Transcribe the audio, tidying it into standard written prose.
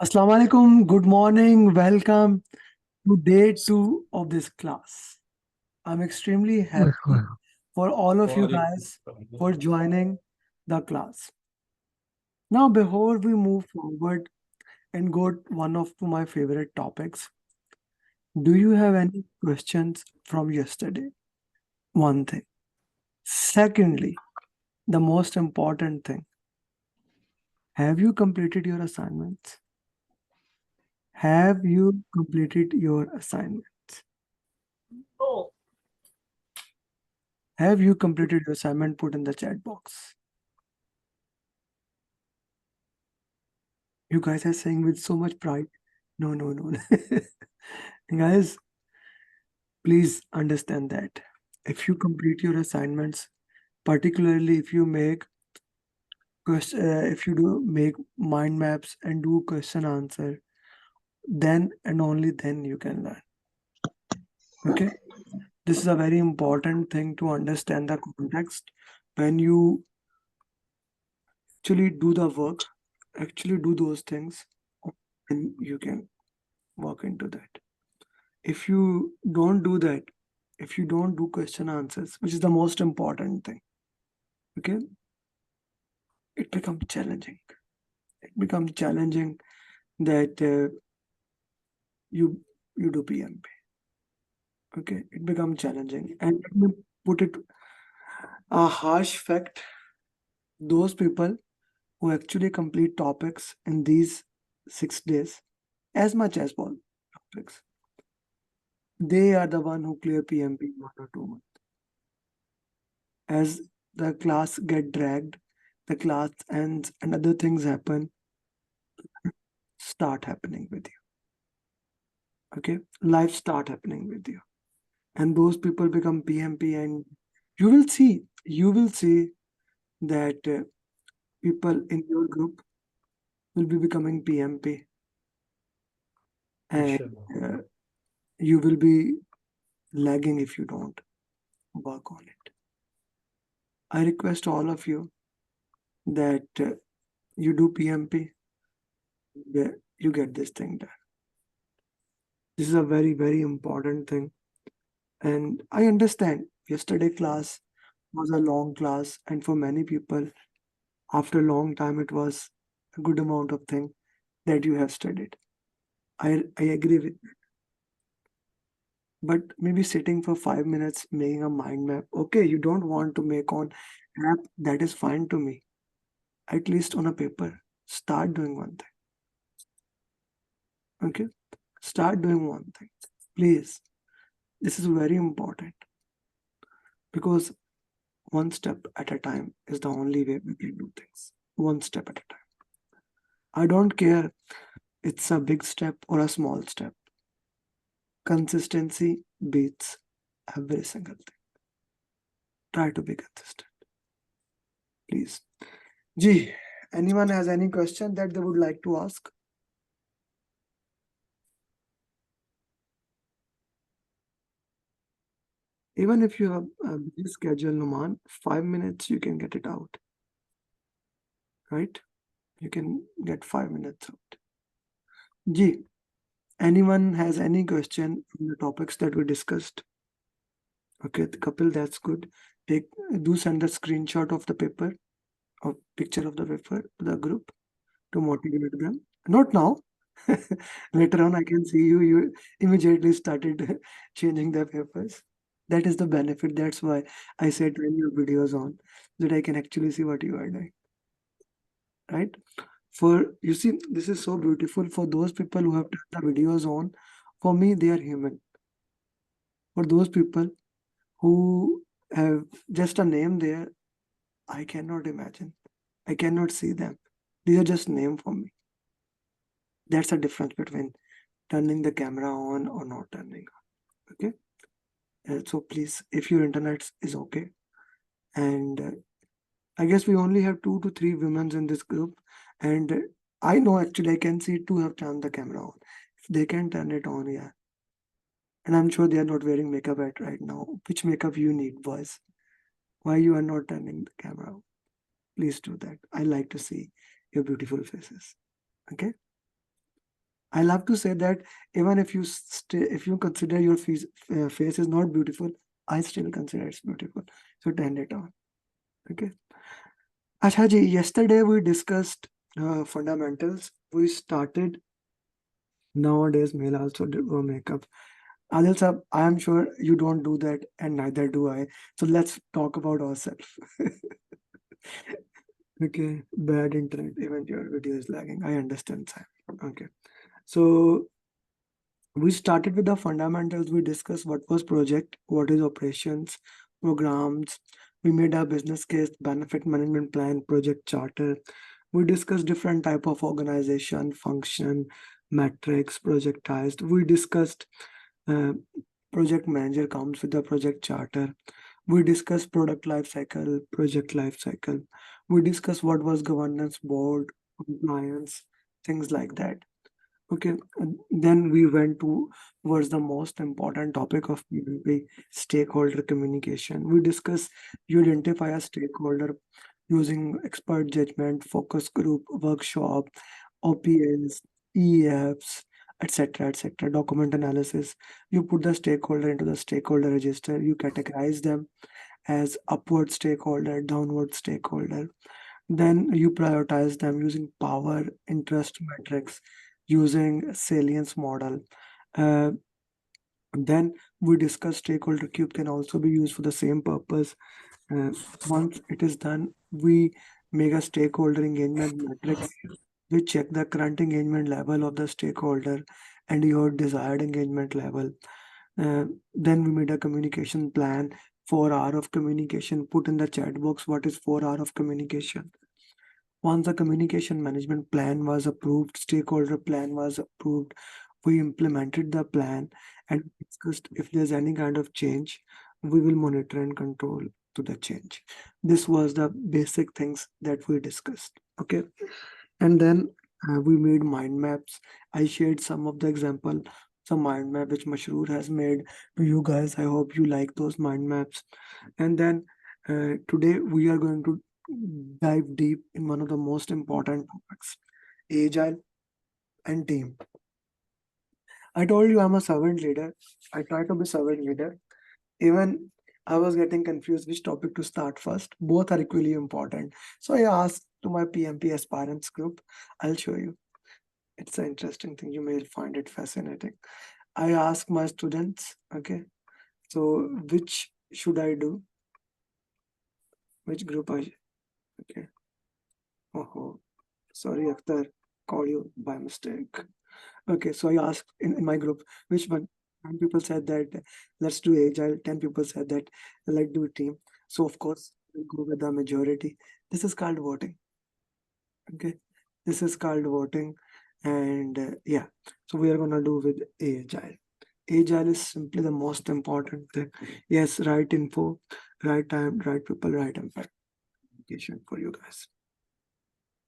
Assalamu alaikum, good morning, welcome to day two of this class. I'm extremely happy for all of you guys for joining the class. Now, before we move forward and go to one of my favorite topics, do you have any questions from yesterday? One thing. Secondly, the most important thing, have you completed your assignments? Have you completed your assignments? Have you completed your assignment? Put in the chat box. You guys are saying with so much pride. No, no, no. Guys, please understand that if you complete your assignments, particularly if you make if you do make mind maps and do question answer, then and only then you can learn. Okay, this is a very important thing to understand the context when you actually do the work, actually do those things, and you can walk into that. If you don't do that, if you don't do question answers, which is the most important thing, okay, it becomes challenging. It becomes challenging that you do PMP. Okay, it becomes challenging. And let me put it a harsh fact: those people who actually complete topics in these 6 days, as much as possible topics, they are the one who clear PMP in 1 or 2 months. As the class get dragged, the class ends, and other things happen, start happening with you. Okay, life start happening with you, and those people become PMP, and you will see that people in your group will be becoming PMP, and uh, you will be lagging if you don't work on it. I request all of you that you do PMP, you get this thing done. This is a very, very important thing. And I understand yesterday class was a long class, and for many people, after a long time, it was a good amount of thing that you have studied. I agree with that. But maybe sitting for 5 minutes making a mind map, okay, you don't want to make on app, that is fine to me. At least on a paper, start doing one thing. Okay, start doing one thing, please. This is very important because one step at a time is the only way we can do things. One step at a time. I don't care it's a big step or a small step. Consistency beats every single thing. Try to be consistent, please. Gee, anyone has any question that they would like to ask? Even if you have a busy schedule, Numan, 5 minutes you can get it out. Right? You can get 5 minutes out. Gee, anyone has any question from the topics that we discussed? Okay, Kapil, that's good. Do send a screenshot of the paper or picture of the paper to the group to motivate them. Not now. Later on, I can see you immediately started changing the papers. That is the benefit. That's why I said turn your videos on so that I can actually see what you are doing. Right? For you see, this is so beautiful for those people who have turned the videos on. For me, they are human. For those people who have just a name there, I cannot imagine. I cannot see them. These are just name for me. That's the difference between turning the camera on or not turning on. Okay. So please, if your internet is okay, and I guess we only have 2 to 3 women in this group, and I know actually I can see two have turned the camera on. If they can turn it on, yeah. And I'm sure they are not wearing makeup at right now. Which makeup you need, boys? Why you are not turning the camera on? Please do that. I like to see your beautiful faces. Okay. I love to say that even if you if you consider your face is not beautiful, I still consider it's beautiful. So turn it on. Okay. Acha ji, yesterday we discussed fundamentals. We started nowadays male also do makeup. Adil sir, I am sure you don't do that, and neither do I. So let's talk about ourselves. Okay, bad internet, even your video is lagging. I understand, sir. Okay, so we started with the fundamentals. We discussed what was project, what is operations, programs. We made a business case, benefit management plan, project charter. We discussed different type of organization, function, metrics, projectized. We discussed uh, project manager comes with the project charter. We discussed product life cycle, project life cycle. We discussed what was governance board, compliance, things like that. Okay, and then we went towards the most important topic of PVP, stakeholder communication. We discussed you identify a stakeholder using expert judgment, focus group, workshop, OPS, EFs, etc., etc. Document analysis. You put the stakeholder into the stakeholder register. You categorize them as upward stakeholder, downward stakeholder. Then you prioritize them using power, interest metrics, using salience model. Uh, then we discuss stakeholder cube can also be used for the same purpose. Uh, Once it is done, we make a stakeholder engagement matrix. We check the current engagement level of the stakeholder and your desired engagement level. Then we made a communication plan, 4 hour of communication. Put in the chat box what is 4 hour of communication. Once the communication management plan was approved, stakeholder plan was approved, we implemented the plan and discussed if there's any kind of change, we will monitor and control to the change. This was the basic things that we discussed. Okay. And then we made mind maps. I shared some of the example, some mind map which Mashroor has made to you guys. I hope you like those mind maps. And then today we are going to dive deep in one of the most important topics, agile and team. I told you I'm a servant leader. I try to be servant leader. Even I was getting confused which topic to start first. Both are equally important. So I asked to my PMP aspirants group. I'll show you. It's an interesting thing. You may find it fascinating. I asked my students, okay, so which should I do? Which group okay. Oh, sorry, Akhtar, called you by mistake. Okay, so I asked in my group, which one? 10 people said that let's do agile. 10 people said that let's do team. So of course, we go with the majority. This is called voting. Okay, this is called voting, and yeah. So we are gonna do with agile. Agile is simply the most important thing. Yes, right info, right time, right people, right impact. Communication for you guys.